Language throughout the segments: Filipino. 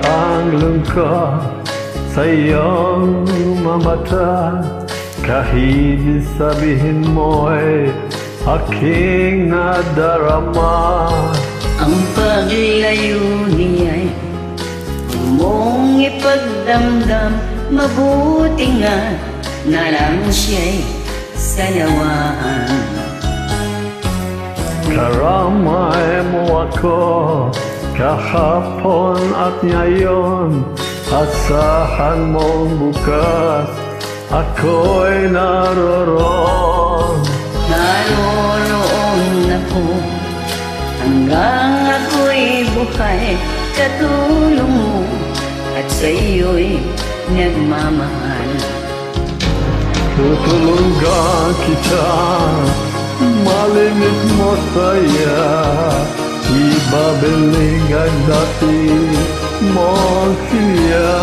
ang lungkot sa iyong mamata, kahit sabihin mo'y aking nadarama. Ang paglayo niya'y mong ipagdamdam, mabuti nga na lang siya'y salawaan. Karamay mo ako kahapon at ngayon, asahan mong bukas ako'y naroroon. Naroroon ako hanggang ako'y buhay, katulong mo at sa'yo'y nagmamahal. Tutulungan kita, malimit mo saya, ibabalik ang dati mong silya.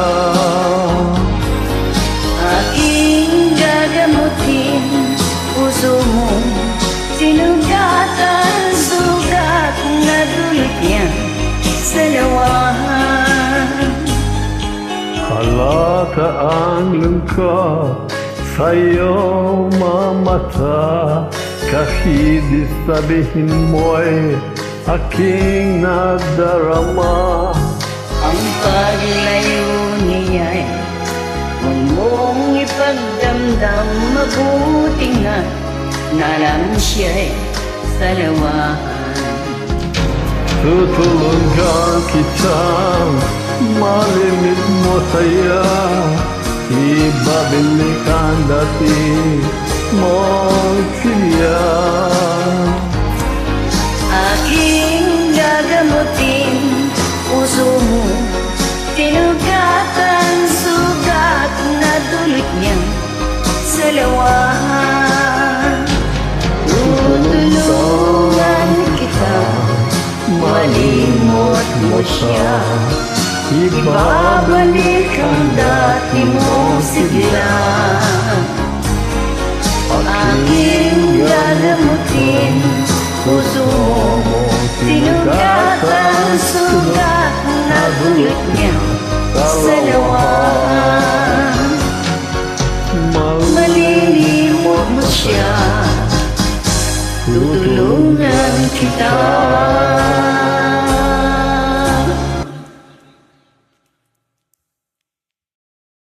Aking gagamutin puso mo, sinugatan sugat na dulot niya sa lawahan. Halata ang lungkot sa iyong mamata, kahit sabihin mo'y aking nadarama. Ang paglayo niya'y huwag mong ipagdamdam, mabuti nga na lang siya'y salawahan. Tutulungan kita, malimit mo saya, ibabalik ang dati mong silya. Aking gagamutin puso mo, tinugatan sugat na dulot niya sa lawahan. Tutulungan kita, malimot mo siya, ibabalik ang dati mong sigla. Aking gagamutin puso mo, tinugatan sugat na dulot niya sa lawahan. Malilimot mo siya, tutulungan kita.